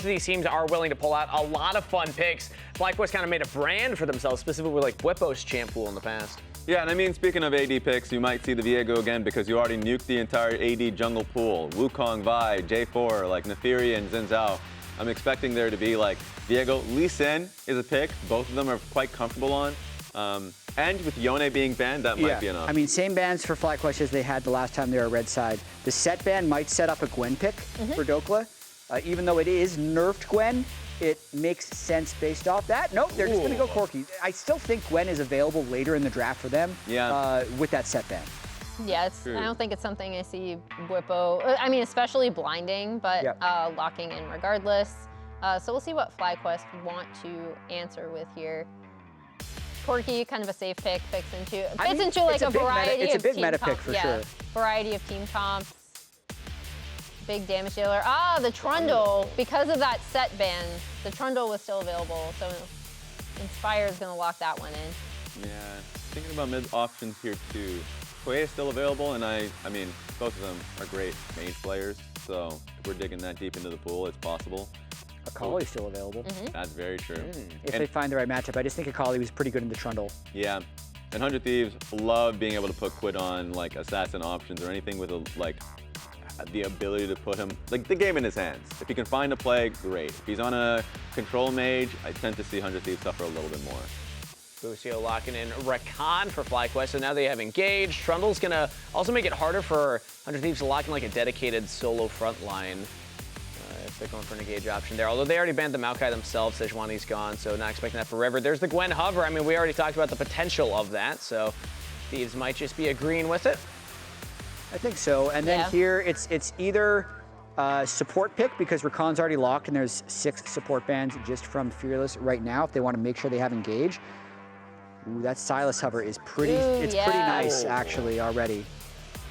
These teams are willing to pull out a lot of fun picks. FlyQuest kind of made a brand for themselves, specifically with like Bwipo's champ pool in the past. Yeah, and I mean, speaking of AD picks, you might see the Viego again because you already nuked the entire AD jungle pool. Wukong, Hwei, J4, like Neferi and Xin Zhao. I'm expecting there to be like Viego. Lee Sin is a pick. Both of them are quite comfortable on. And with Yone being banned, that might be enough. I mean, same bans for FlyQuest as they had the last time they were red side. The set ban might set up a Gwen pick for Dhokla. Even though it is nerfed Gwen, it makes sense based off that. Nope, they're just going to go Corki. I still think Gwen is available later in the draft for them with that set ban. Yeah, I don't think it's something I see Bwipo, I mean, especially blinding, but locking in regardless. So we'll see what FlyQuest want to answer with here. Corki, kind of a safe pick, fits into like a variety of team comps. It's a big meta pick for sure. Variety of team comps. Big damage dealer. The Trundle, because of that set ban, the Trundle was still available, so Inspire is going to lock that one in. Yeah, thinking about mid options here too. Hwei is still available, and I mean, both of them are great mage players, so if we're digging that deep into the pool, it's possible. Akali's still available. That's very true. If they find the right matchup. I just think Akali was pretty good in the Trundle. Yeah, and 100 Thieves love being able to put Quid on like assassin options or anything with the ability to put him, like the game in his hands. If he can find a play, great. If he's on a control mage, I tend to see 100 Thieves suffer a little bit more. Busio locking in Rakan for FlyQuest, so now they have engaged. Trundle's gonna also make it harder for 100 Thieves to lock in like a dedicated solo front line. If they're going for an engage option there. Although they already banned the Maokai themselves, Sejuani's gone, so not expecting that for River. There's the Gwen hover. I mean, we already talked about the potential of that, so Thieves might just be agreeing with it. I think so. And then here, it's either support pick because Rakan's already locked and there's 6 support bans just from Fearless right now if they want to make sure they have engage. Ooh, that Silas hover is pretty, pretty nice actually already.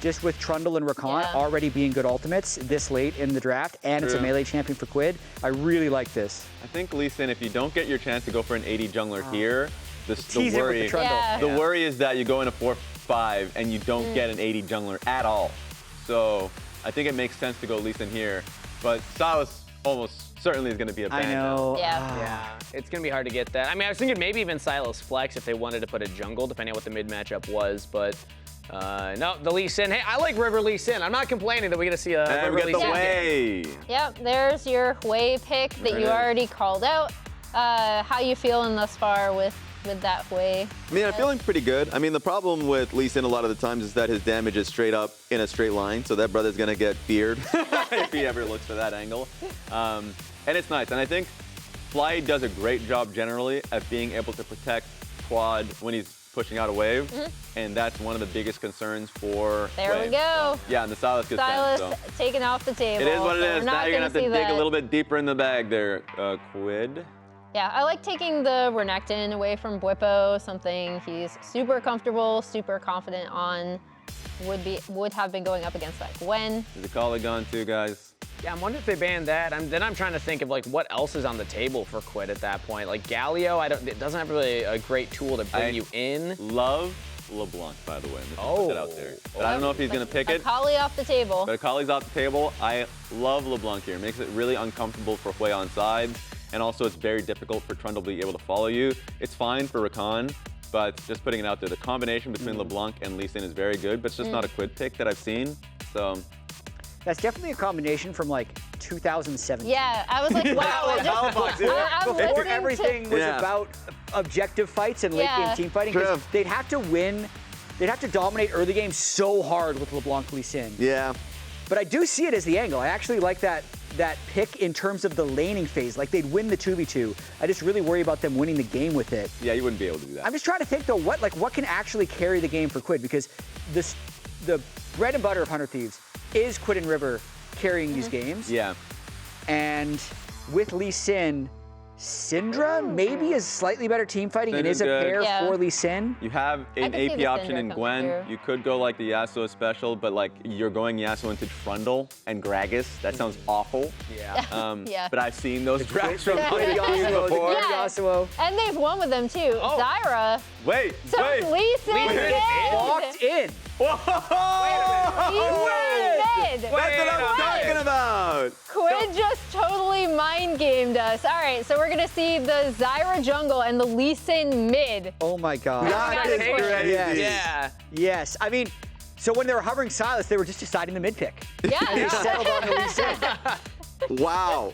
Just with Trundle and Rakan already being good ultimates this late in the draft, and it's a melee champion for Quid. I really like this. I think, Lee Sin, if you don't get your chance to go for an AD jungler here, the worry is that you go in a 4-5 and you don't get an AD jungler at all. So I think it makes sense to go Lee Sin here, but Silas almost certainly is going to be a ban. I know. Yeah, it's going to be hard to get that. I mean, I was thinking maybe even Silas Flex if they wanted to put a jungle, depending on what the mid matchup was, but no, the Lee Sin. Hey, I like River Lee Sin. I'm not complaining that we get to see a River Lee Sin. Hwei. Yep, there's your Hwei pick that you already called out. How you feeling thus far with that Hwei? I mean, I'm feeling pretty good. I mean, the problem with Lee Sin a lot of the times is that his damage is straight up in a straight line, so that brother's gonna get feared if he ever looks for that angle. And it's nice, and I think Fly does a great job generally at being able to protect Quad when he's pushing out a wave, and that's one of the biggest concerns for There we go. Yeah, and the Silas gets Silas taken off the table. It is what it is. Now you're gonna have to dig that. a little bit deeper in the bag there, Quid. Yeah, I like taking the Renekton away from Bwipo, something he's super comfortable, super confident on. Would have been going up against that Gwen. Is the Akali gone too, guys? Yeah, I'm wondering if they banned that. Then I'm trying to think of like what else is on the table for Quid at that point. Like Galio, it doesn't have really a great tool to bring you in. Love LeBlanc, by the way. Put it out there. But I don't know if he's gonna pick it. Akali off the table. But Akali's off the table. I love LeBlanc here. It makes it really uncomfortable for Hwei on sides. And also it's very difficult for Trundle to be able to follow you. It's fine for Rakan, but just putting it out there, the combination between LeBlanc and Lee Sin is very good, but it's just not a Quid pick that I've seen. So that's definitely a combination from like 2017. Yeah, I was like, wow. Before everything was about objective fights and late game team fighting, they'd have to win, they'd have to dominate early game so hard with LeBlanc Lee Sin. Yeah. But I do see it as the angle. I actually like that pick in terms of the laning phase. Like they'd win the 2v2. I just really worry about them winning the game with it. Yeah, you wouldn't be able to do that. I'm just trying to think though, what can actually carry the game for Quid? Because the bread and butter of 100 Thieves is Quid and River carrying these games. Yeah. And with Lee Sin, Syndra maybe is slightly better team fighting and is a pair for Lee Sin. You have an AP option in Gwen. You could go like the Yasuo special, but like you're going Yasuo into Trundle and Gragas. That sounds awful. Yeah. But I've seen those tracks from before. Yasuo. And they've won with them too. Zyra. Wait. Lee Sin locked in. Whoa! Lee Sin Quid! That's what I'm talking about. Quid just totally mind gamed us. All right, so we're gonna see the Zyra jungle and the Lee Sin mid. Oh my God. That is crazy. Yes. Yeah. Yes. I mean, so when they were hovering Silas, they were just deciding the mid pick. Yeah. They settled on the Lee Sin. Wow.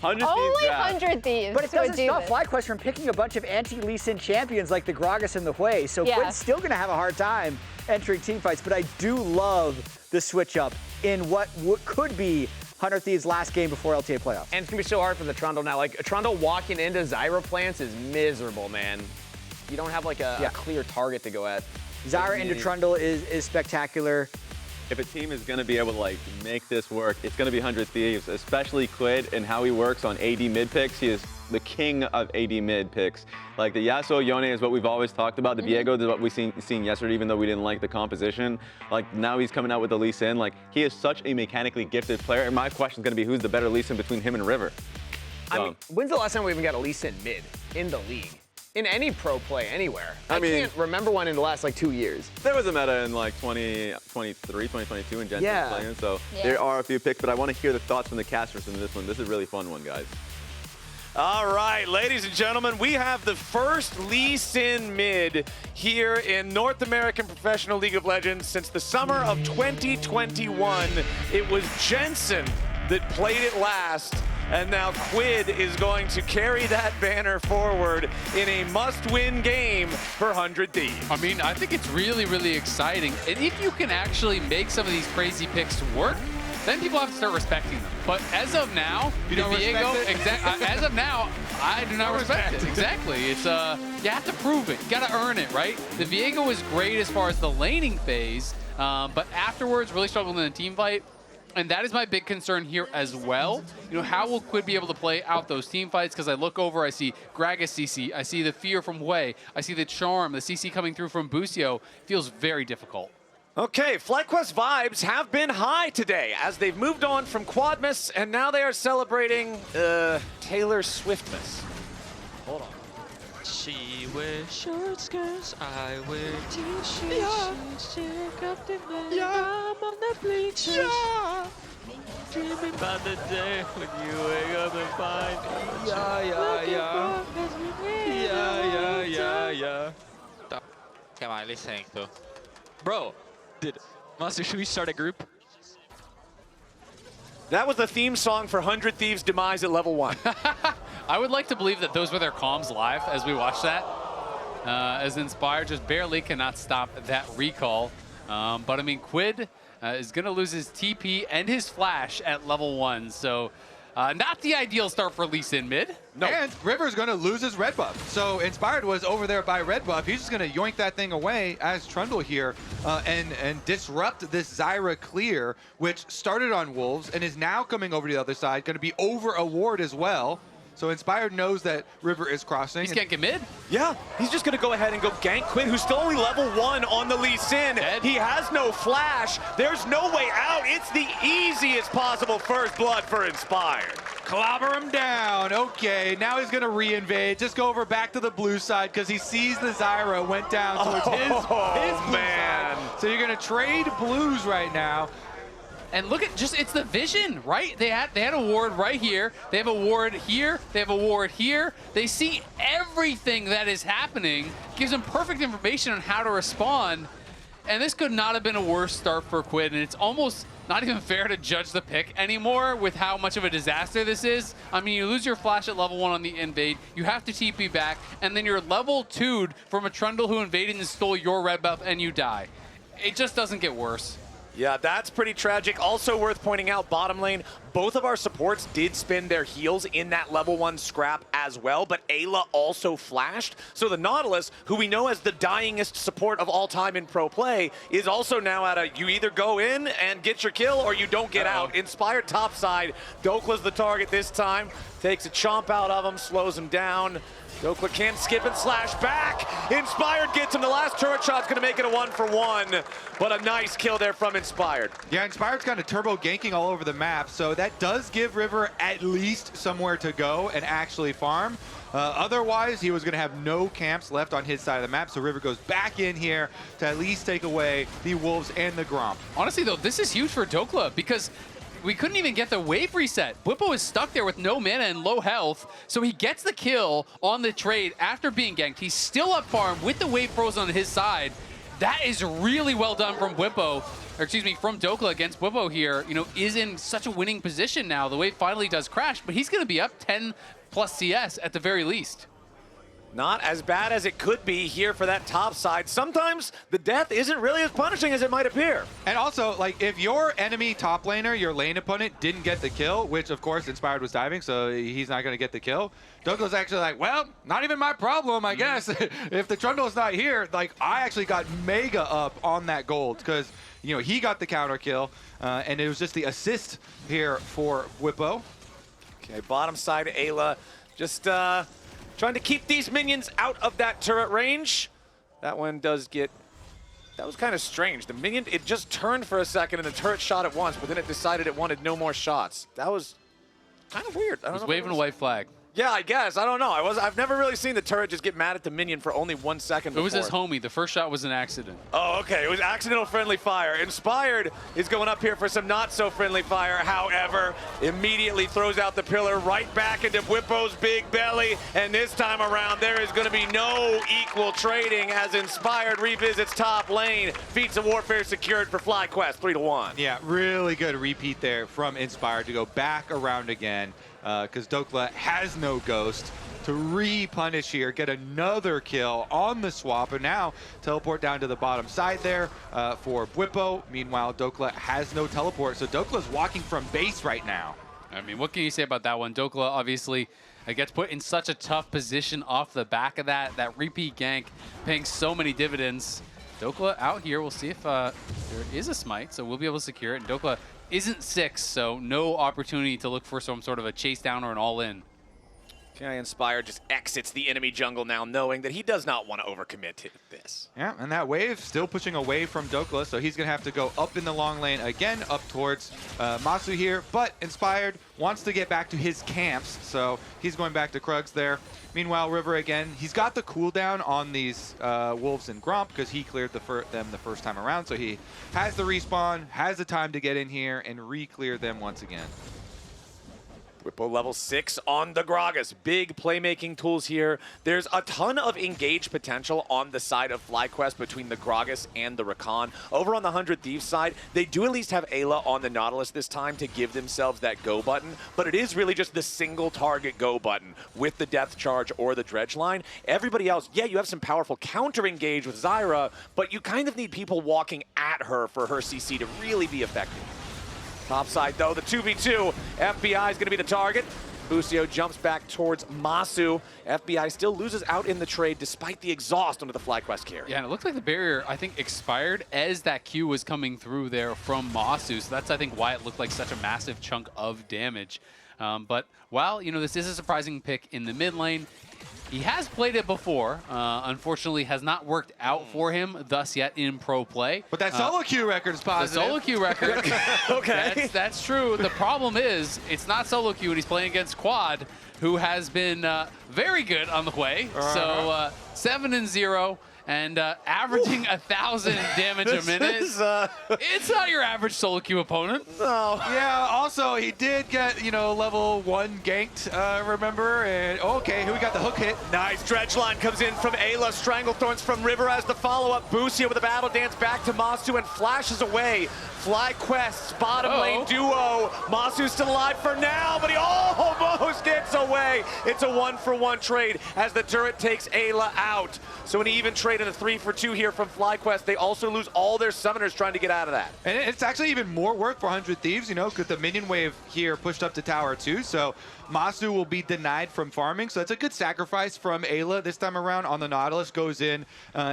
Only Only 100 Thieves. But it would doesn't do stop this. FlyQuest from picking a bunch of anti-Lee Sin champions like the Gragas and the Hwei. So Yeah. Quid's still going to have a hard time entering team fights. But I do love the switch up in what could be 100 Thieves' last game before LTA playoffs. And it's gonna be so hard for the Trundle now. Like Trundle walking into Zyra plants is miserable, man. You don't have like a clear target to go at. Zyra into Trundle is spectacular. If a team is going to be able to like make this work, it's going to be 100 Thieves, especially Quid and how he works on AD mid picks. He is the king of AD mid picks. Like the Yasuo Yone is what we've always talked about. The Viego is what we seen yesterday, even though we didn't like the composition. Like now he's coming out with the Lee Sin. Like he is such a mechanically gifted player. And my question is going to be who's the better Lee Sin between him and River? I mean, when's the last time we even got a Lee Sin mid in the league? In any pro play anywhere. I mean, can't remember one in the last like 2 years. There was a meta in like 2023, 2022 in Gen 2 Yeah. playing, so Yeah. there are a few picks, but I want to hear the thoughts from the casters in this one. This is a really fun one, guys. All right, ladies and gentlemen, we have the first Lee Sin mid here in North American Professional League of Legends since the summer of 2021. It was Jensen that played it last, and now Quid is going to carry that banner forward in a must-win game for 100 Thieves. I mean, I think it's really, really exciting. And if you can actually make some of these crazy picks work, then people have to start respecting them. But as of now, You don't respect it? as of now, I do not respect it. Exactly. It's you have to prove it. You got to earn it, right? The Viego is great as far as the laning phase, but afterwards, really struggling in the team fight. And that is my big concern here as well. You know, how will Quid be able to play out those team fights? Because I look over, I see Gragas CC, I see the fear from Hwei, I see the charm, the CC coming through from Busio. Feels very difficult. Okay, FlyQuest vibes have been high today as they've moved on from Quadmas and now they are celebrating Taylor Swiftmas. Hold on. She wears short skirts, I wear t-shirts. Check out the man, I'm on the bleachers. Dreaming about the day when you wake up and find me. The f am I listening to? Bro, Massu, should we start a group? That was the theme song for 100 Thieves' demise at level 1. I would like to believe that those were their comms live as we watch that. As Inspired just barely cannot stop that recall. But I mean, Quid is going to lose his TP and his flash at level 1. So not the ideal start for Lee Sin mid. No. And River's going to lose his red buff. So Inspired was over there by red buff. He's just going to yoink that thing away as Trundle here and disrupt this Zyra clear, which started on Wolves and is now coming over to the other side, going to be over a ward as well. So Inspired knows that River is crossing. He's ganking mid. Yeah, he's just going to go ahead and go gank Quid, who's still only level 1 on the Lee Sin. Dead. He has no flash. There's no way out. It's the easiest possible first blood for Inspired. Clobber him down. Okay, now he's going to re-invade. Just go over back to the blue side because he sees the Zyra went down. So it's his blue man. side. So you're going to trade blues right now. And look at just, it's the vision, right? They had a ward right here. They have a ward here. They have a ward here. They see everything that is happening. Gives them perfect information on how to respond. And this could not have been a worse start for Quid. And it's almost not even fair to judge the pick anymore with how much of a disaster this is. I mean, you lose your flash at level 1 on the invade. You have to TP back. And then you're level 2'd from a Trundle who invaded and stole your red buff and you die. It just doesn't get worse. Yeah, that's pretty tragic. Also worth pointing out, bottom lane, both of our supports did spend their heals in that level 1 scrap as well, but Eyla also flashed. So the Nautilus, who we know as the dyingest support of all time in pro play, is also now at a, you either go in and get your kill or you don't get out. Inspired top side, Dhokla's the target this time, takes a chomp out of him, slows him down. Dhokla can't skip and slash back. Inspired gets him. The last turret shot's going to make it a 1-for-1, but a nice kill there from Inspired. Yeah, Inspired's kind of turbo ganking all over the map, so that does give River at least somewhere to go and actually farm. Otherwise, he was going to have no camps left on his side of the map, so River goes back in here to at least take away the Wolves and the Gromp. Honestly, though, this is huge for Dhokla because we couldn't even get the wave reset. Bwipo is stuck there with no mana and low health, so he gets the kill on the trade after being ganked. He's still up farm with the wave frozen on his side. That is really well done from Bwipo, or excuse me, from Dhokla against Bwipo here. You know, is in such a winning position now. The wave finally does crash, but he's going to be up 10+ CS at the very least. Not as bad as it could be here for that top side. Sometimes the death isn't really as punishing as it might appear. And also, like, if your enemy top laner, your lane opponent, didn't get the kill, which, of course, Inspired was diving, so he's not going to get the kill, Dhokla's actually like, well, not even my problem, I guess. If the Trundle's not here, like, I actually got mega up on that gold because, you know, he got the counter kill, and it was just the assist here for Bwipo. Okay, bottom side, Eyla just trying to keep these minions out of that turret range. That one does get... That was kind of strange. The minion, it just turned for a second and the turret shot at once, but then it decided it wanted no more shots. That was kind of weird. I don't know. It was waving a white flag. Yeah, I guess. I don't know. I've never really seen the turret just get mad at the minion for only 1 second before. It was his homie. The first shot was an accident. Oh, okay. It was accidental friendly fire. Inspired is going up here for some not so friendly fire. However, immediately throws out the pillar right back into Bwipo's big belly. And this time around, there is going to be no equal trading as Inspired revisits top lane. Feats of Warfare secured for FlyQuest, 3-1. Yeah, really good repeat there from Inspired to go back around again. Because Dhokla has no ghost to re-punish here, get another kill on the swap, and now teleport down to the bottom side there for Bwipo. Meanwhile, Dhokla has no teleport, so Dokla's walking from base right now. I mean, what can you say about that one? Dhokla obviously gets put in such a tough position off the back of that repeat gank, paying so many dividends. Dhokla out here. We'll see if there is a smite, so we'll be able to secure it. And Dhokla isn't 6, so no opportunity to look for some sort of a chase down or an all-in. Okay, Inspired just exits the enemy jungle now, knowing that he does not want to overcommit to this. Yeah, and that wave still pushing away from Dhokla, so he's going to have to go up in the long lane again, up towards Massu here. But Inspired wants to get back to his camps, so he's going back to Krugs there. Meanwhile, River again, he's got the cooldown on these Wolves and Gromp because he cleared them the first time around, so he has the respawn, has the time to get in here and re-clear them once again. Bwipo level 6 on the Gragas. Big playmaking tools here. There's a ton of engaged potential on the side of FlyQuest between the Gragas and the Rakan. Over on the 100 Thieves side, they do at least have Eyla on the Nautilus this time to give themselves that go button, but it is really just the single target go button with the Death Charge or the Dredge line. Everybody else, yeah, you have some powerful counter engage with Zyra, but you kind of need people walking at her for her CC to really be effective. Top side, though, the 2v2. FBI is going to be the target. Busio jumps back towards Massu. FBI still loses out in the trade despite the exhaust under the FlyQuest carry. Yeah, and it looks like the barrier, I think, expired as that Q was coming through there from Massu. So that's, I think, why it looked like such a massive chunk of damage. But while, you know, this is a surprising pick in the mid lane, he has played it before. Unfortunately, has not worked out for him thus yet in pro play. But that solo queue record is positive. The solo queue record. Okay. That's true. The problem is, it's not solo queue, and he's playing against Quad, who has been very good on the Hwei. So 7-0. And averaging 1,000 damage a minute. It's not your average solo queue opponent. No. Yeah, also, he did get, you know, level 1 ganked, remember? And okay, who we got the hook hit? Nice dredge line comes in from Eyla. Stranglethorns from River as the follow-up. Busio with a battle dance back to Massu and flashes away. FlyQuest's bottom lane duo. Masu's still alive for now, but he almost gets away. It's a 1-for-1 trade as the turret takes Eyla out. So an even trade in a 3-for-2 here from FlyQuest. They also lose all their summoners trying to get out of that. And it's actually even more work for 100 Thieves, you know, because the minion wave here pushed up to tower 2. So Massu will be denied from farming. So that's a good sacrifice from Eyla this time around on the Nautilus. Goes in,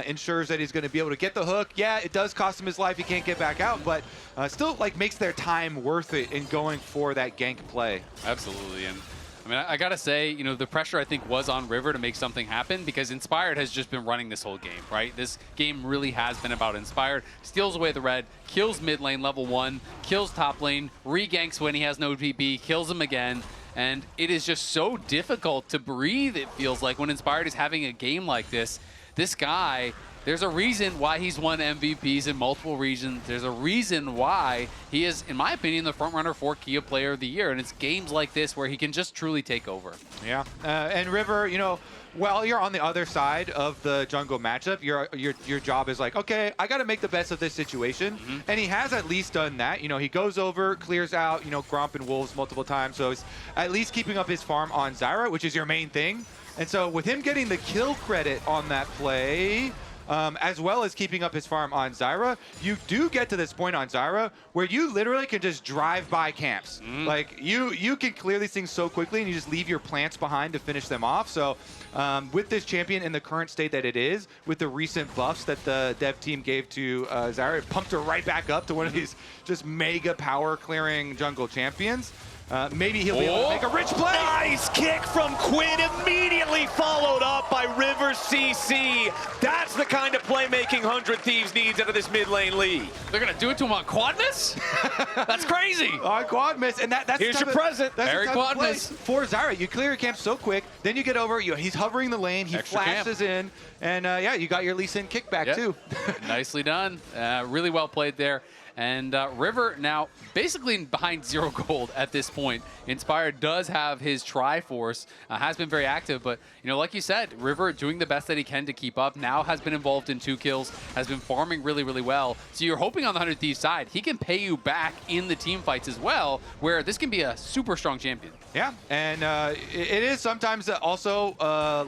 ensures that he's going to be able to get the hook. Yeah, it does cost him his life. He can't get back out, but still like makes their time worth it in going for that gank play. Absolutely. And I mean, I gotta say, you know, the pressure I think was on River to make something happen because Inspired has just been running this whole game, right? This game really has been about Inspired. Steals away the red, kills mid lane level 1, kills top lane, reganks when he has no TP, kills him again. And it is just so difficult to breathe, it feels like, when Inspired is having a game like this. This guy, there's a reason why he's won MVPs in multiple regions. There's a reason why he is, in my opinion, the front runner for Kia Player of the Year. And it's games like this where he can just truly take over. Yeah, and River, you know, while you're on the other side of the jungle matchup, your job is like, okay, I got to make the best of this situation. And he has at least done that. You know, he goes over, clears out, you know, Gromp and Wolves multiple times. So he's at least keeping up his farm on Zyra, which is your main thing. And so with him getting the kill credit on that play, as well as keeping up his farm on Zyra, you do get to this point on Zyra where you literally can just drive by camps. Like, you can clear these things so quickly and you just leave your plants behind to finish them off. So with this champion in the current state that it is, with the recent buffs that the dev team gave to Zyra, it pumped her right back up to one of these just mega power clearing jungle champions. Maybe he'll be able to make a rich play. Nice kick from Quid, immediately followed up by River CC. That's the kind of playmaking 100 Thieves needs out of this mid lane lead. They're going to do it to him on quad miss? That's crazy. On quad miss, and that's here's your present. Very quad miss. For Zyra, you clear your camp so quick, then you get over, he's hovering the lane, he Extra flashes in, and yeah, you got your Lee Sin kickback too. Nicely done. Really well played there. And River now basically behind 0 gold at this point. Inspired does have his Triforce, has been very active, but you know, like you said, River doing the best that he can to keep up, now has been involved in 2 kills, has been farming really, really well. So you're hoping on the 100 Thieves side, he can pay you back in the team fights as well, where this can be a super strong champion. Yeah, and it is sometimes also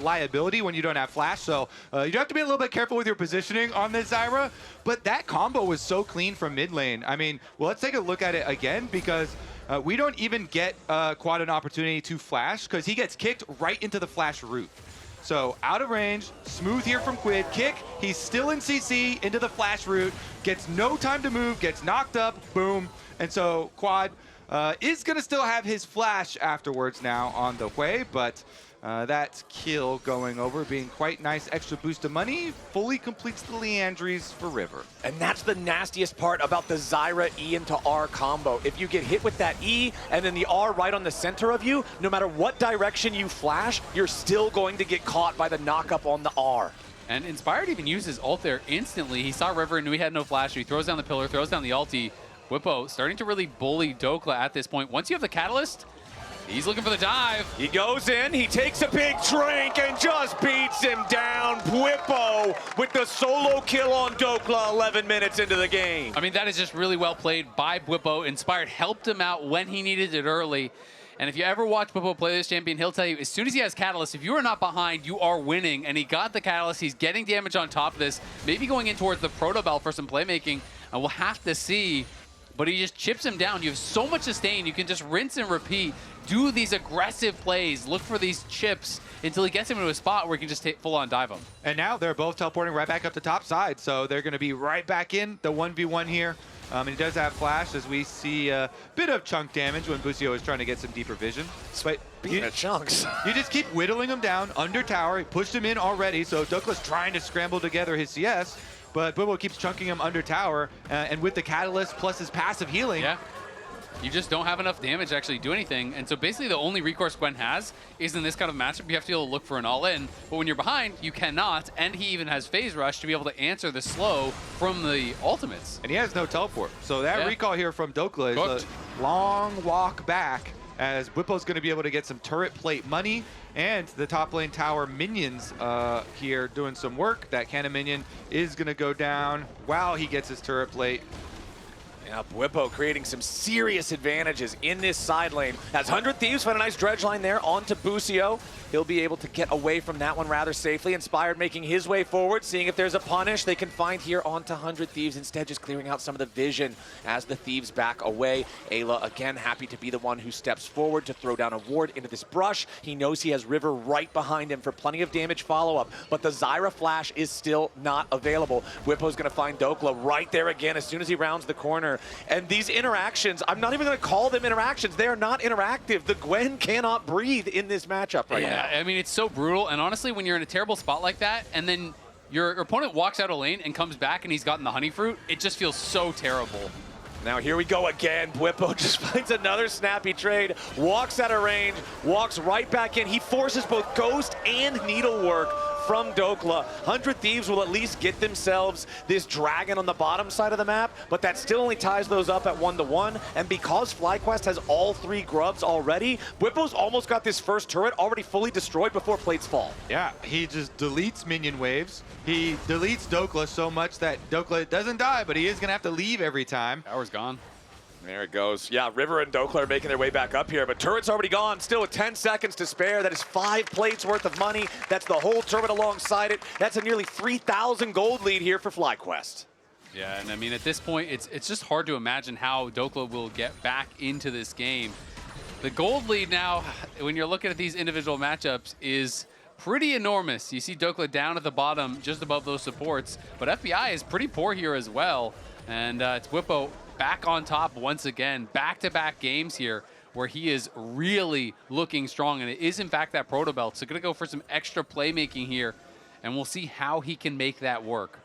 liability when you don't have flash, so you do have to be a little bit careful with your positioning on this Zyra, but that combo was so clean from mid lane. I mean, well, let's take a look at it again, because we don't even get Quad an opportunity to flash, because he gets kicked right into the flash route. So out of range, smooth here from Quid, kick, he's still in CC, into the flash route, gets no time to move, gets knocked up, boom, and so Quad is going to still have his flash afterwards now on the Hwei, but that kill going over, being quite nice extra boost of money, fully completes the Leandries for River. And that's the nastiest part about the Zyra E into R combo. If you get hit with that E and then the R right on the center of you, no matter what direction you flash, you're still going to get caught by the knockup on the R. And Inspired even uses ult there instantly. He saw River and knew he had no flash, so he throws down the pillar, throws down the ulti. Bwipo starting to really bully Dhokla at this point. Once you have the catalyst, he's looking for the dive. He goes in, he takes a big drink and just beats him down. Bwipo with the solo kill on Dhokla 11 minutes into the game. I mean, that is just really well played by Bwipo. Inspired helped him out when he needed it early. And if you ever watch Bwipo play this champion, he'll tell you, as soon as he has Catalyst, if you are not behind, you are winning. And he got the Catalyst. He's getting damage on top of this. Maybe going in towards the Proto Bell for some playmaking. And we'll have to see. But he just chips him down. You have so much sustain. You can just rinse and repeat. Do these aggressive plays. Look for these chips until he gets him into a spot where he can just full-on dive him. And now they're both teleporting right back up the top side. So they're going to be right back in the 1v1 here. And he does have flash, as we see a bit of chunk damage when Busio is trying to get some deeper vision. But chunks. You just keep whittling him down under tower. He pushed him in already, so Dhokla's trying to scramble together his CS. But Bwipo keeps chunking him under tower, and with the catalyst plus his passive healing. Yeah. You just don't have enough damage to actually do anything. And so basically the only recourse Gwen has is in this kind of matchup, you have to be able to look for an all-in. But when you're behind, you cannot. And he even has phase rush to be able to answer the slow from the ultimates. And he has no teleport. So that recall here from Dhokla is a long walk back, as Bwipo's going to be able to get some turret plate money, and the top lane tower minions here doing some work. That cannon minion is going to go down while he gets his turret plate. Yeah, Bwipo creating some serious advantages in this side lane. As 100 Thieves find a nice dredge line there onto Busio. He'll be able to get away from that one rather safely. Inspired making his way forward, seeing if there's a punish they can find here onto 100 Thieves. Instead, just clearing out some of the vision as the Thieves back away. Eyla, again, happy to be the one who steps forward to throw down a ward into this brush. He knows he has River right behind him for plenty of damage follow-up, but the Zyra flash is still not available. Bwipo's going to find Dhokla right there again as soon as he rounds the corner. And these interactions, I'm not even going to call them interactions. They are not interactive. The Gwen cannot breathe in this matchup right now. Yeah, I mean, it's so brutal. And honestly, when you're in a terrible spot like that, and then your opponent walks out of lane and comes back and he's gotten the honey fruit, it just feels so terrible. Now here we go again. Bwipo just finds another snappy trade, walks out of range, walks right back in. He forces both Ghost and Needlework from Dhokla. 100 Thieves will at least get themselves this dragon on the bottom side of the map, but that still only ties those up at 1-1. And because FlyQuest has all 3 grubs already, Bwipo's almost got this first turret already fully destroyed before plates fall. Yeah, he just deletes minion waves. He deletes Dhokla so much that Dhokla doesn't die, but he is going to have to leave every time. Power's gone. There it goes. Yeah, River and Dhokla are making their way back up here, but turret's already gone. Still with 10 seconds to spare. That is 5 plates worth of money. That's the whole turret alongside it. That's a nearly 3,000 gold lead here for FlyQuest. Yeah, and I mean, at this point, it's just hard to imagine how Dhokla will get back into this game. The gold lead now, when you're looking at these individual matchups, is pretty enormous. You see Dhokla down at the bottom, just above those supports, but FBI is pretty poor here as well. And it's Bwipo back on top once again. Back-to-back games here where he is really looking strong, and it is in fact that proto belt. So gonna go for some extra playmaking here, and we'll see how he can make that work.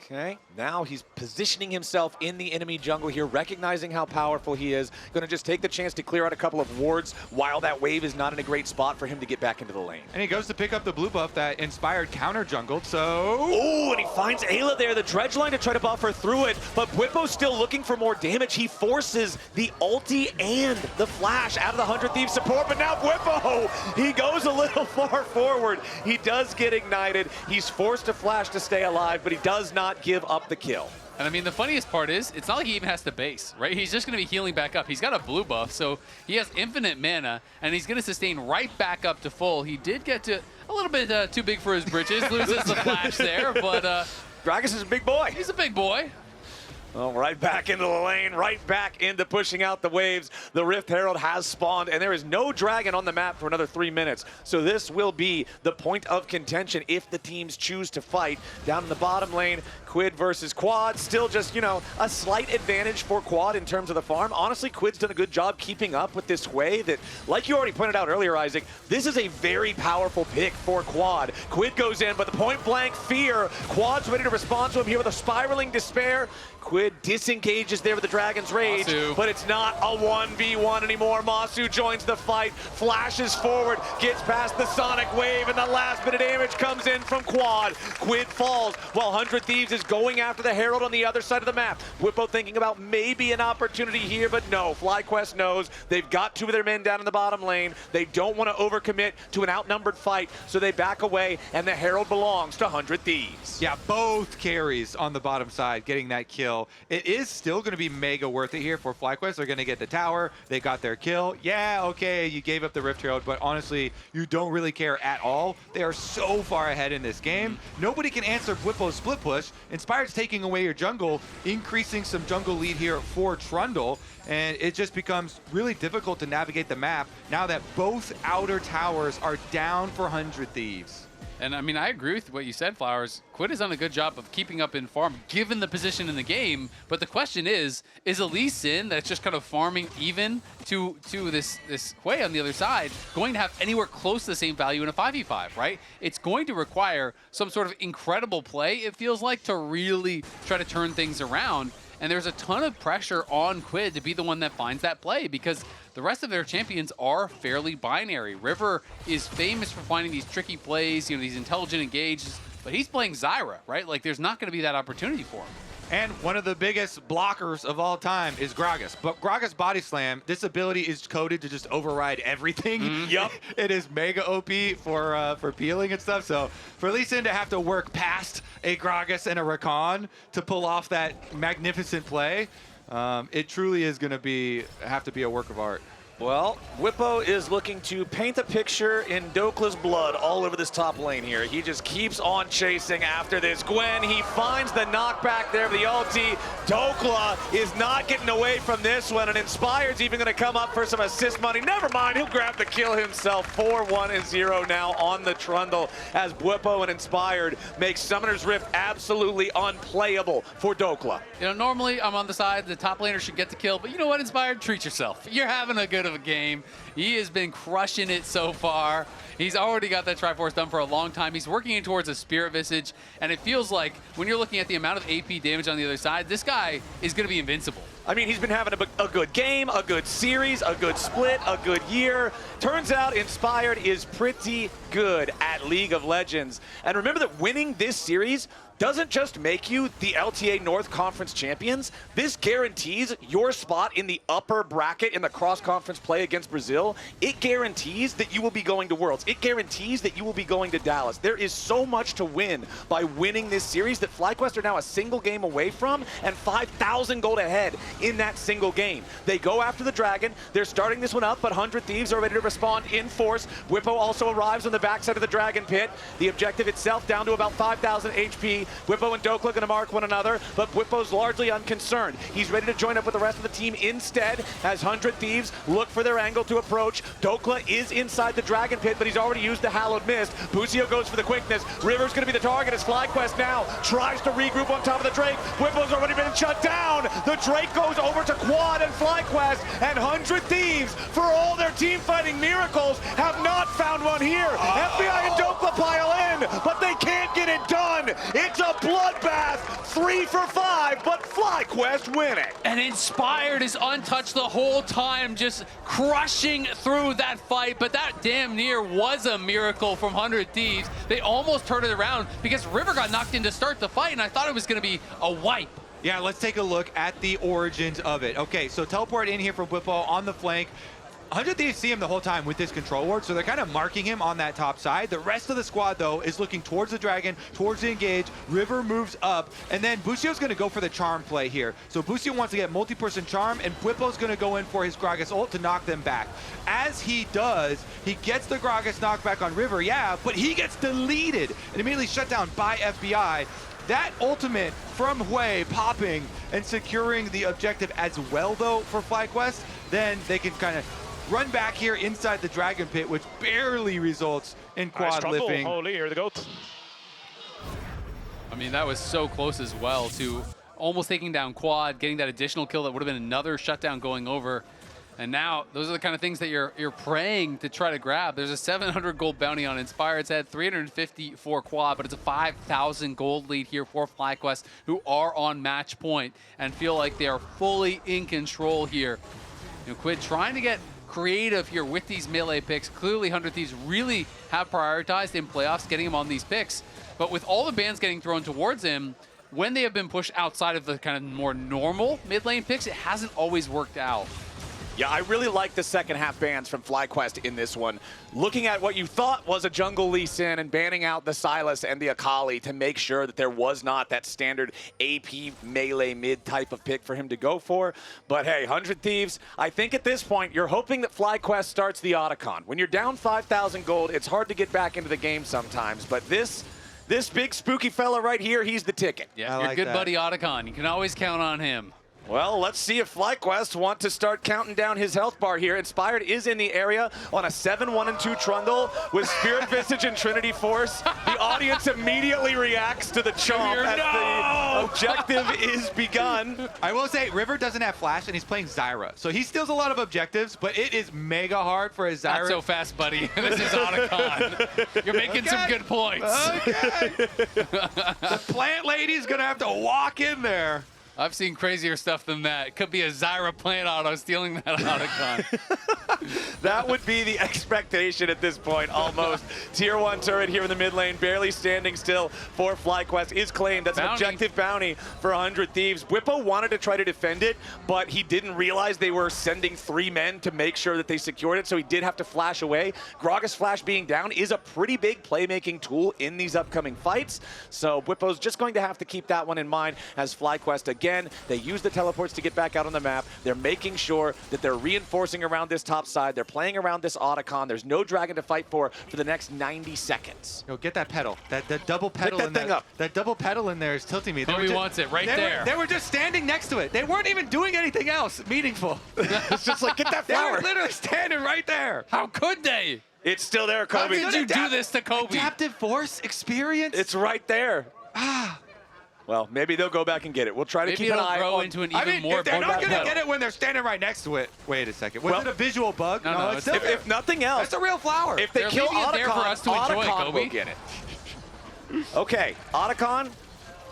Okay, now he's positioning himself in the enemy jungle here, recognizing how powerful he is. Going to just take the chance to clear out a couple of wards while that wave is not in a great spot for him to get back into the lane. And he goes to pick up the blue buff that Inspired counter jungled, so... Oh, and he finds Eyla there, the dredge line to try to buffer through it, but Bwipo's still looking for more damage. He forces the ulti and the flash out of the 100 Thieves support, but now Bwipo, he goes a little far forward. He does get ignited. He's forced to flash to stay alive, but he does not give up the kill. And I mean, the funniest part is, it's not like he even has to base, right? He's just going to be healing back up. He's got a blue buff, so he has infinite mana, and he's going to sustain right back up to full. He did get to a little bit too big for his britches, loses the flash there, but... Gragas is a big boy. He's a big boy. Oh, right back into the lane, right back into pushing out the waves. The Rift Herald has spawned, and there is no dragon on the map for another 3 minutes. So this will be the point of contention if the teams choose to fight. Down in the bottom lane, Quid versus Quad. Still just, you know, a slight advantage for Quad in terms of the farm. Honestly, Quid's done a good job keeping up with this Hwei that, like you already pointed out earlier, Isaac, this is a very powerful pick for Quad. Quid goes in, but the point blank fear. Quad's ready to respond to him here with a spiraling despair. Quid disengages there with the Dragon's Rage, Massu. but it's not a 1v1 anymore. Massu joins the fight, flashes forward, gets past the Sonic Wave, and the last bit of damage comes in from Quad. Quid falls while 100 Thieves is going after the Herald on the other side of the map. Bwipo thinking about maybe an opportunity here, but no. FlyQuest knows they've got 2 of their men down in the bottom lane. They don't want to overcommit to an outnumbered fight, so they back away, and the Herald belongs to 100 Thieves. Yeah, both carries on the bottom side getting that kill. It is still going to be mega worth it here for FlyQuest. They're going to get the tower. They got their kill. Yeah, okay, you gave up the Rift Herald, but honestly, you don't really care at all. They are so far ahead in this game. Nobody can answer Bwipo's split push. Inspired's taking away your jungle, increasing some jungle lead here for Trundle, and it just becomes really difficult to navigate the map now that both outer towers are down for 100 Thieves. And I mean, I agree with what you said, Flowers. Quid has done a good job of keeping up in farm, given the position in the game. But the question is Elise Sin, that's just kind of farming even to this Hwei on the other side, going to have anywhere close to the same value in a 5v5, right? It's going to require some sort of incredible play, it feels like, to really try to turn things around. And there's a ton of pressure on Quid to be the one that finds that play, because the rest of their champions are fairly binary. River is famous for finding these tricky plays, you know, these intelligent engages, but he's playing Zyra, right? Like, there's not going to be that opportunity for him. And one of the biggest blockers of all time is Gragas. But Gragas Body Slam, this ability is coded to just override everything. Yup. It is mega OP for peeling and stuff. So for Lee Sin to have to work past a Gragas and a Rakan to pull off that magnificent play, it truly is going to have to be a work of art. Well, Bwipo is looking to paint a picture in Dhokla's blood all over this top lane here. He just keeps on chasing after this. Gwen, he finds the knockback there of the ulti. Dhokla is not getting away from this one, and Inspired's even going to come up for some assist money. Never mind, he'll grab the kill himself. 4-1-0 now on the Trundle as Bwipo and Inspired make Summoner's Rift absolutely unplayable for Dhokla. You know, normally I'm on the side, the top laner should get the kill, but you know what, Inspired? Treat yourself. You're having a good of a game. He has been crushing it so far. He's already got that Triforce done for a long time. He's working in towards a Spirit Visage, and it feels like when you're looking at the amount of AP damage on the other side, this guy is going to be invincible. I mean, he's been having a good game, a good series, a good split, a good year. Turns out Inspired is pretty good at League of Legends. And remember that winning this series doesn't just make you the LTA North Conference champions. This guarantees your spot in the upper bracket in the cross-conference play against Brazil. It guarantees that you will be going to Worlds. It guarantees that you will be going to Dallas. There is so much to win by winning this series that FlyQuest are now a single game away from and 5,000 gold ahead in that single game. They go after the Dragon. They're starting this one up, but 100 Thieves are ready to respond in force. Bwipo also arrives on the backside of the Dragon Pit. The objective itself down to about 5,000 HP. Bwipo and Dhokla going to mark one another, but Bwipo's largely unconcerned. He's ready to join up with the rest of the team instead as 100 Thieves look for their angle to approach. Dhokla is inside the Dragon Pit, but he's already used the Hallowed Mist. Busio goes for the quickness. River's going to be the target as FlyQuest now tries to regroup on top of the Drake. Bwipo's already been shut down. The Drake goes over to Quad and FlyQuest, and 100 Thieves, for all their team fighting miracles, have not found one here. FBI and Dhokla pile in, but they can't get it done. It's a bloodbath, 3 for 5, but FlyQuest win it. And Inspired is untouched the whole time, just crushing through that fight, but that damn near was a miracle from 100 Thieves. They almost turned it around because River got knocked in to start the fight, and I thought it was going to be a wipe. Yeah, let's take a look at the origins of it. Okay, so teleport in here from Bwipo on the flank. 100 Thieves see him the whole time with this control ward, so they're kind of marking him on that top side. The rest of the squad, though, is looking towards the Dragon, towards the engage. River moves up, and then Busio's going to go for the charm play here. So Busio wants to get multi-person charm, and Bwipo's going to go in for his Gragas ult to knock them back. As he does, he gets the Gragas knockback on River, yeah, but he gets deleted and immediately shut down by FBI. That ultimate from Hwei popping and securing the objective as well, though, for FlyQuest, then they can kind of run back here inside the Dragon Pit, which barely results in quad lifting. Holy, here the goats. I mean, that was so close as well to almost taking down Quad, getting that additional kill that would have been another shutdown going over. And now, those are the kind of things that you're praying to try to grab. There's a 700 gold bounty on Inspired's head, 350 for Quad, but it's a 5,000 gold lead here for FlyQuest, who are on match point and feel like they are fully in control here. You know, Quid trying to get creative here with these melee picks. Clearly, 100 Thieves really have prioritized in playoffs getting him on these picks. But with all the bans getting thrown towards him, when they have been pushed outside of the kind of more normal mid lane picks, it hasn't always worked out. Yeah, I really like the second half bans from FlyQuest in this one. Looking at what you thought was a jungle Lee Sin and banning out the Silas and the Akali to make sure that there was not that standard AP melee mid type of pick for him to go for. But hey, 100 Thieves, I think at this point you're hoping that FlyQuest starts the Otacon. When you're down 5,000 gold, it's hard to get back into the game sometimes, but this big spooky fella right here, he's the ticket. Yeah, your good buddy Otacon. You can always count on him. Well, let's see if FlyQuest want to start counting down his health bar here. Inspired is in the area on a 7-1-2 Trundle with Spirit Visage and Trinity Force. The audience immediately reacts to the chomp as the objective is begun. I will say, River doesn't have flash, and he's playing Zyra. So he steals a lot of objectives, but it is mega hard for a Zyra. Not so fast, buddy. This is Otacon. You're making some good points. Okay. The plant lady's going to have to walk in there. I've seen crazier stuff than that. It could be a Zyra plant auto stealing that Otacon. That would be the expectation at this point, almost. Tier 1 turret here in the mid lane, barely standing still for FlyQuest, is claimed. That's an objective bounty for 100 Thieves. Bwipo wanted to try to defend it, but he didn't realize they were sending 3 men to make sure that they secured it, so he did have to flash away. Gragas flash being down is a pretty big playmaking tool in these upcoming fights, so Bwipo's just going to have to keep that one in mind as FlyQuest again again. They use the teleports to get back out on the map. They're making sure that they're reinforcing around this top side. They're playing around this Otacon. There's no dragon to fight for the next 90 seconds. Yo, get that pedal. That double pedal Pick that in thing up. That double pedal in there is tilting me. Kobe wants it right there. They were just standing next to it. They weren't even doing anything else meaningful. It's just like, get that They flower. were literally standing right there. How could they? It's still there, How Kobe. did you do this to Kobe? Adaptive force experience. It's right there. Well, maybe they'll go back and get it. We'll try to Maybe keep an it'll eye grow on into an even more. if they're not going to pedal. get it when they're standing right next to it. Wait a second. Was Well, it a visual bug? No, it's still there. If nothing else, That's a real flower. if they They're kill leaving it there for Otacon, us to enjoy, Otacon Kobe. will get it. Okay, Otacon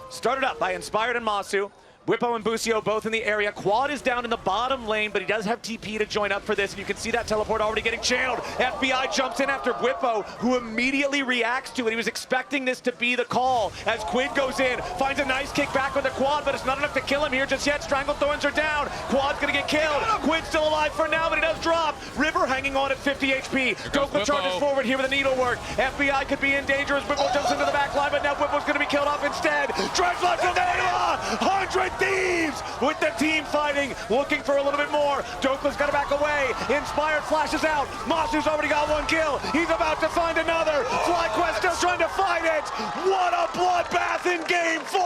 started up by Inspired and Massu. Bwipo and Busio both in the area. Quad is down in the bottom lane, but he does have TP to join up for this, and you can see that teleport already getting channeled. FBI jumps in after Bwipo, who immediately reacts to it. He was expecting this to be the call as Quid goes in, finds a nice kick back with the Quad, but it's not enough to kill him here just yet. Stranglethorns are down. Quad's gonna get killed. Quid's still alive for now, but he does drop. River hanging on at 50 HP. Dhokla charges forward here with a needlework. FBI could be in danger as Bwipo jumps into the back line, but now Bwipo's gonna be killed off instead. Drives left from Eyla! 100 Thieves with the team fighting, looking for a little bit more. Dhokla's got to back away. Inspired flashes out. Massu's already got one kill. He's about to find another. FlyQuest still trying to fight it. What a bloodbath in game 4.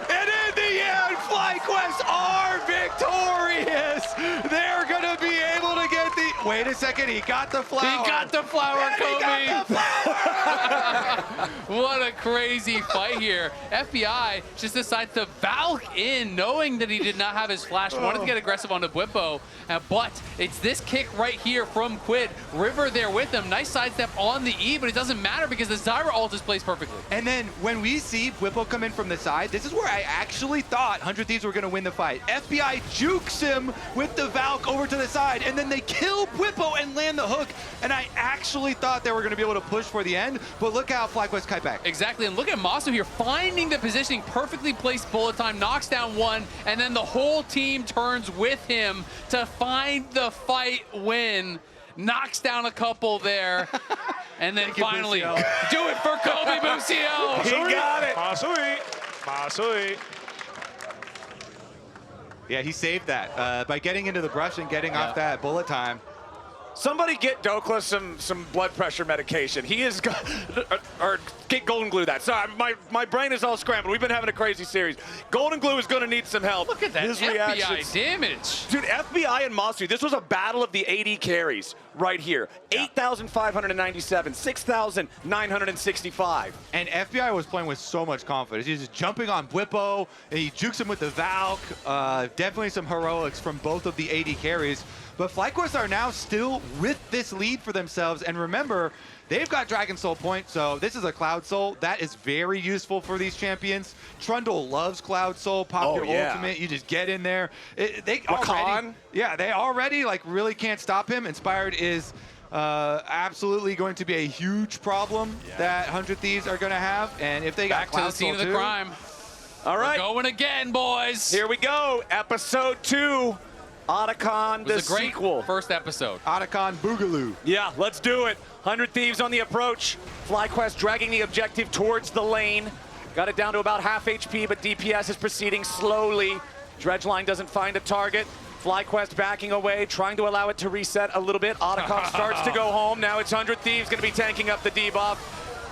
And in the end, FlyQuest are victorious. They're going to be able to get the... Wait a second, he got the flower. He got the flower, And Kobe. he got the flower. What a crazy fight here. FBI just decides to Valk in, knowing that he did not have his flash. Wanted to get aggressive onto Bwipo, but it's this kick right here from Quid. River there with him. Nice sidestep on the E, but it doesn't matter because the Zyra ult is placed perfectly. And then when we see Bwipo come in from the side, this is where I actually thought 100 Thieves were going to win the fight. FBI jukes him with the Valk over to the side, and then they kill Bwipo and land the hook. And I actually thought they were going to be able to push for the end, but look how FlyQuest kite back. Exactly, and look at Massu here finding the positioning, perfectly placed bullet time, knocks down one, and then the whole team turns with him to find the fight win. Knocks down a couple there, and then finally do it for Kobe Busio. He got it. Masui. Yeah, he saved that by getting into the brush and getting off that bullet time. Somebody get Dhokla some blood pressure medication. He is, or get Golden Glue that. Sorry, my brain is all scrambled. We've been having a crazy series. Golden Glue is going to need some help. Look at that His FBI reactions. damage. Dude, FBI and Massu, this was a battle of the AD carries right here. 8,597, 6,965. And FBI was playing with so much confidence. He's just jumping on Bwipo, and he jukes him with the Valk. Definitely some heroics from both of the AD carries. But FlyQuest are now still with this lead for themselves. And remember, they've got Dragon Soul Point, so this is a Cloud Soul. That is very useful for these champions. Trundle loves Cloud Soul. Pop your ultimate. You just get in there. They already like really can't stop him. Inspired is absolutely going to be a huge problem that 100 Thieves are going to have. And if they got Back to the scene of the crime. All right. We're going again, boys. Here we go. Episode 2. Otacon, the sequel. First episode. Otacon Boogaloo. Yeah, let's do it. 100 Thieves on the approach. FlyQuest dragging the objective towards the lane. Got it down to about half HP, but DPS is proceeding slowly. Dredgeline doesn't find a target. FlyQuest backing away, trying to allow it to reset a little bit. Otacon starts to go home. Now it's 100 Thieves going to be tanking up the debuff.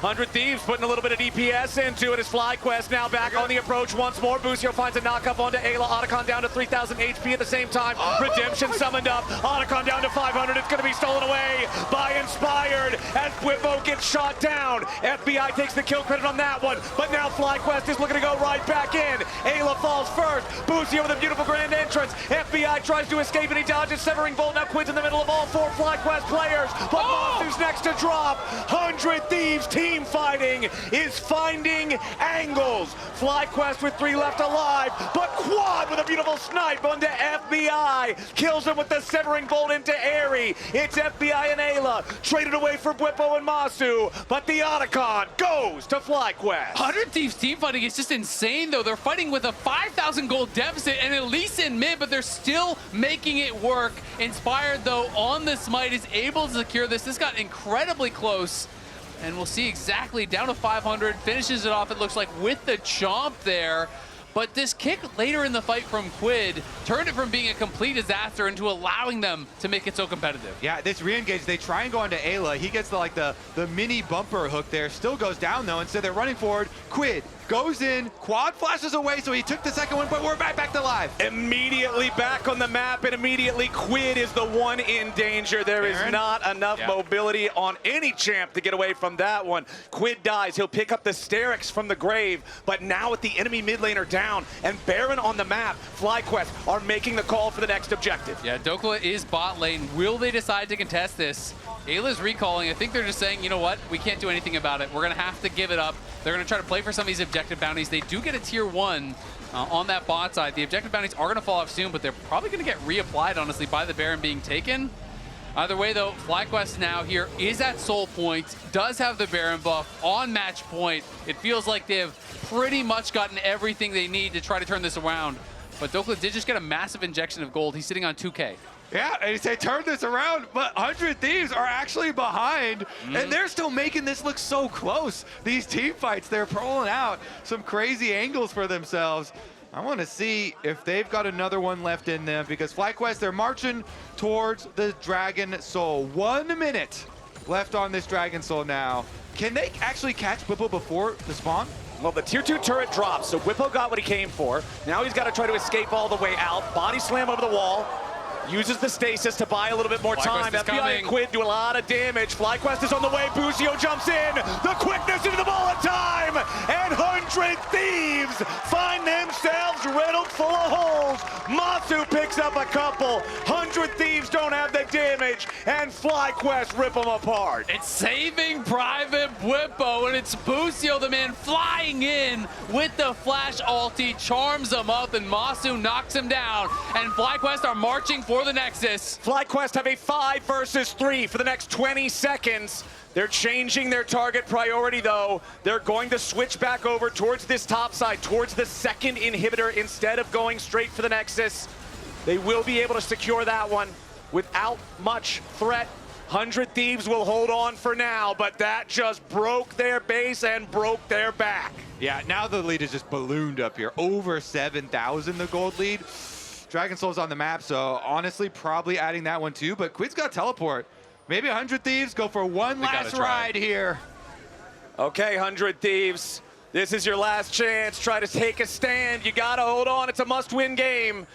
100 Thieves putting a little bit of DPS into it as FlyQuest now back on the approach once more. Busio finds a knock-up onto Eyla. Otacon down to 3,000 HP at the same time. Redemption summoned up. Otacon down to 500. It's going to be stolen away by Inspired as Bwipo gets shot down. FBI takes the kill credit on that one, but now FlyQuest is looking to go right back in. Eyla falls first. Busio with a beautiful grand entrance. FBI tries to escape and he dodges Severing Bolt. Now Quid's in the middle of all 4 FlyQuest players, but Massu's next to drop. 100 Thieves team fighting is finding angles. FlyQuest with 3 left alive, but Quad with a beautiful snipe onto FBI. Kills him with the Severing Bolt into Airy. It's FBI and Eyla. Traded away for Bwipo and Massu, but the Otacon goes to FlyQuest. 100 Thieves team fighting is just insane, though. They're fighting with a 5,000 gold deficit and at least in mid, but they're still making it work. Inspired, though, on the smite is able to secure this. This got incredibly close. And we'll see exactly down to 500, finishes it off, it looks like, with the chomp there. But this kick later in the fight from Quid turned it from being a complete disaster into allowing them to make it so competitive. Yeah, this re-engage, they try and go onto Eyla. He gets the mini bumper hook there, still goes down though. Instead they're running forward. Quid goes in, quad flashes away, so he took the second one, but we're back to live. Immediately back on the map, and immediately Quid is the one in danger. There is not enough mobility on any champ to get away from that one. Quid dies, he'll pick up the Sterix from the grave, but now with the enemy mid laner down, and Baron on the map, FlyQuest are making the call for the next objective. Yeah, Dhokla is bot lane. Will they decide to contest this? Eyla's recalling. I think they're just saying, you know what? We can't do anything about it. We're going to have to give it up. They're going to try to play for some of these objective bounties. They do get a tier 1 on that bot side. The objective bounties are going to fall off soon, but they're probably going to get reapplied, honestly, by the Baron being taken. Either way, though, FlyQuest now here is at soul point, does have the Baron buff on match point. It feels like they've pretty much gotten everything they need to try to turn this around. But Dhokla did just get a massive injection of gold. He's sitting on 2K. Yeah, and they turn this around, but 100 Thieves are actually behind, and they're still making this look so close. These team fights, they're pulling out some crazy angles for themselves. I want to see if they've got another one left in them, because FlyQuest, they're marching towards the Dragon Soul. 1 minute left on this Dragon Soul now. Can they actually catch Bwipo before the spawn? Well, the tier 2 turret drops, so Bwipo got what he came for. Now he's got to try to escape all the way out. Body slam over the wall. Uses the stasis to buy a little bit more time. FBI and Quid do a lot of damage. FlyQuest is on the way. Busio jumps in. The quickness into the bullet time. And 100 Thieves find themselves riddled full of holes. Massu picks up a couple. 100 Thieves don't have the damage. And FlyQuest rip them apart. It's Saving Private Bwipo, and it's Busio, the man flying in with the flash ulti, charms him up, and Massu knocks him down. And FlyQuest are marching for the Nexus. FlyQuest have a 5 versus 3 for the next 20 seconds. They're changing their target priority though. They're going to switch back over towards this top side, towards the second inhibitor instead of going straight for the Nexus. They will be able to secure that one without much threat. 100 Thieves will hold on for now, but that just broke their base and broke their back. Yeah, now the lead is just ballooned up here. Over 7,000 the gold lead. Dragon Soul's on the map, so honestly, probably adding that one too, but Quid's got teleport. Maybe 100 Thieves go for one last ride here. Okay, 100 Thieves, this is your last chance. Try to take a stand. You gotta hold on. It's a must-win game.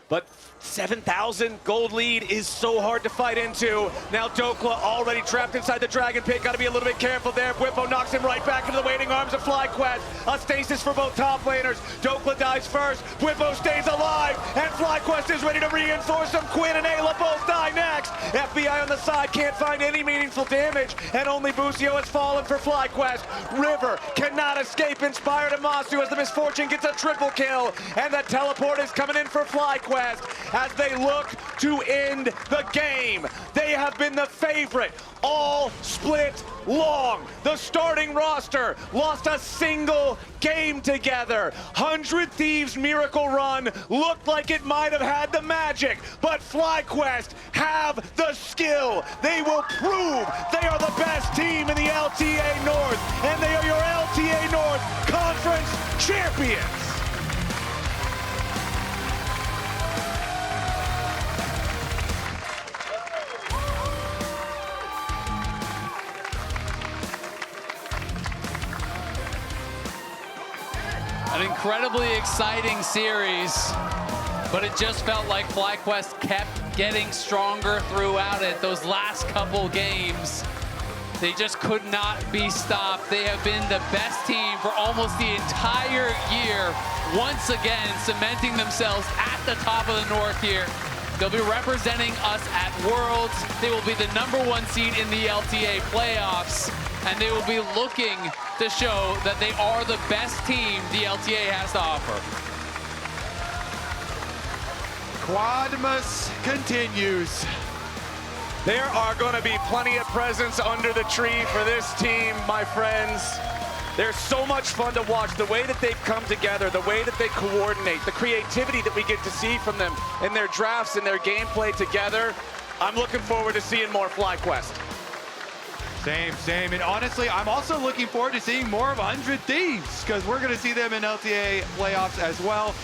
But 7,000 gold lead is so hard to fight into. Now Dhokla already trapped inside the Dragon Pit. Got to be a little bit careful there. Bwipo knocks him right back into the waiting arms of FlyQuest. A stasis for both top laners. Dhokla dies first. Bwipo stays alive. And FlyQuest is ready to reinforce him. Quid and Eyla both die next. FBI on the side can't find any meaningful damage. And only Busio has fallen for FlyQuest. River cannot escape. Inspired to Massu as the misfortune gets a triple kill. And the teleport is coming in for FlyQuest as they look to end the game. They have been the favorite all split long. The starting roster lost a single game together. 100 Thieves miracle run looked like it might have had the magic, but FlyQuest have the skill. They will prove they are the best team in the LTA North, and they are your LTA North Conference champions. An incredibly exciting series, but it just felt like FlyQuest kept getting stronger throughout it. Those last couple games, they just could not be stopped. They have been the best team for almost the entire year, once again cementing themselves at the top of the North here. They'll be representing us at Worlds. They will be the #1 seed in the LTA playoffs, and they will be looking to show that they are the best team the LTA has to offer. Quadmas continues. There are going to be plenty of presents under the tree for this team, my friends. They're so much fun to watch, the way that they've come together, the way that they coordinate, the creativity that we get to see from them in their drafts and their gameplay together. I'm looking forward to seeing more FlyQuest. Same. And honestly, I'm also looking forward to seeing more of 100 Thieves because we're going to see them in LTA playoffs as well.